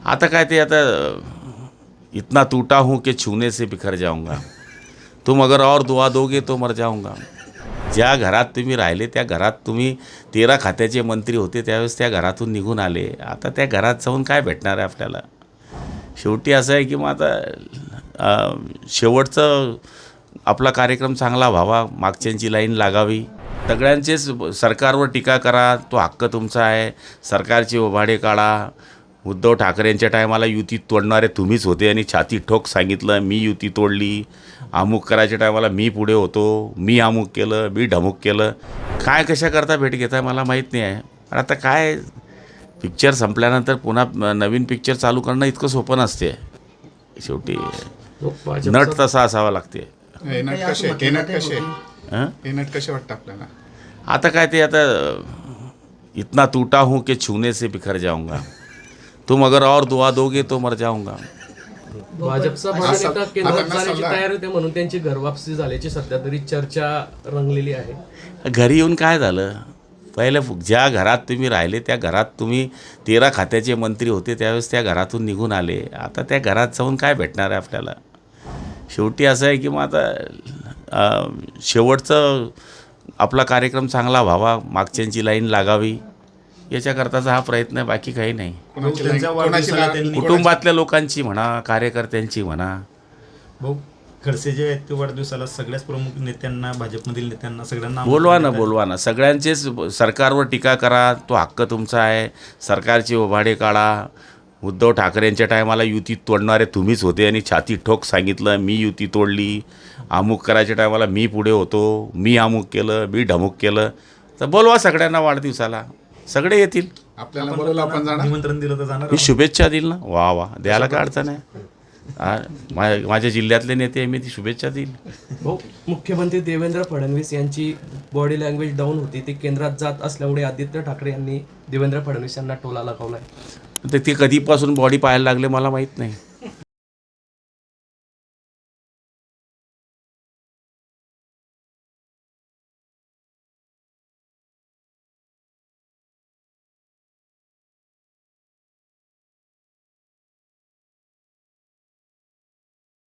आता काय ते आता इतना टूटा हूँ कि छूने से बिखर जाऊंगा, तुम अगर और दुआ दोगे तो मर जाऊंगा. ज्या घरात तुम्ही राहिले त्या घरात तुम्ही 13 खात्याचे मंत्री होते त्यावेळेस त्या घरातून निघून आले. आता त्या घरात जाऊन काय भेटणार आहे आपल्याला. शेवटी असं आहे की मग आता शेवटचं आपला कार्यक्रम चांगला व्हावा, मागच्यांची लाईन लागावी. सगळ्यांचेच सरकारवर टीका करा, तो हक्क तुमचा आहे. सरकारचे ओभाडे काढा. उद्धव ठाकरेंच्या टायमाला युती तोडणारे तुम्हीच होते आणि छाती ठोक सांगितलं मी युती तोडली. अमुक करायच्या टायमाला मी पुढे होतो, मी अमुक केलं, मी ढमुक केलं. काय कशा करता भेट घेताय मला माहीत नाही आहे. पण आता काय पिक्चर संपल्यानंतर पुन्हा नवीन पिक्चर चालू करणं इतकं सोपं नसते. शेवटी नट तसा असावा लागते. हे नट कसे वाटतं आपल्याला. आता काय ते आता इतना टूटा हूँ कि छूने से बिखर जाऊंगा, तुम अगर और दुआ दोगे तो मर जाऊंगा. भाजपचा महानेता केंद्रात जाण्याची तयारी होते म्हणून त्यांची घरवापसी झाल्याची सध्या तरी चर्चा रंगलेली आहे. घरी येऊन काय झालं. पहिलं ज्या घरात तुम्ही राहिले त्या घरात तुम्ही 13 खात्याचे मंत्री होते त्यावेळेस त्या घरातून निघून आले. आता त्या घरात जाऊन काय भेटणार आहे आपल्याला. शेवटी असं आहे की मग आता शेवटचं आपला कार्यक्रम चांगला व्हावा, मागच्यांची लाईन लागावी याच्याकरताचा हा प्रयत्न आहे, बाकी काही नाही. कुटुंबातल्या लोकांची म्हणा, कार्यकर्त्यांची म्हणा. भाऊ खडसे जे आहेत ते वाढदिवसाला सगळ्याच प्रमुख नेत्यांना, भाजपमधील नेत्यांना सगळ्यांना बोलवा ना. सगळ्यांचेच सरकारवर टीका करा, तो हक्क तुमचा आहे. सरकारचे ओभाडे काढा. उद्धव ठाकरेंच्या टायमाला युती तोडणारे तुम्हीच होते आणि छाती ठोक सांगितलं मी युती तोडली. अमुक करायच्या टायमाला मी पुढे होतो, मी अमुक केलं, मी ढमुक केलं. तर बोलवा सगळ्यांना वाढदिवसाला, सगळे येतील. आपल्याला बोलवलं, आपण जाणार. निमंत्रण दिलं तर जाणार. मी शुभेच्छा देईल ना. वा द्यायला काय अडचण आहे. माझ्या जिल्ह्यातले नेते मी ती शुभेच्छा देईल. भाऊ मुख्यमंत्री देवेंद्र फडणवीस यांची बॉडी लँग्वेज डाऊन होती, ते केंद्रात जात असल्यामुळे आदित्य ठाकरे यांनी देवेंद्र फडणवीस यांना टोला लगावलाय. ते कधीपासून बॉडी पाहायला लागले मला माहीत नाही.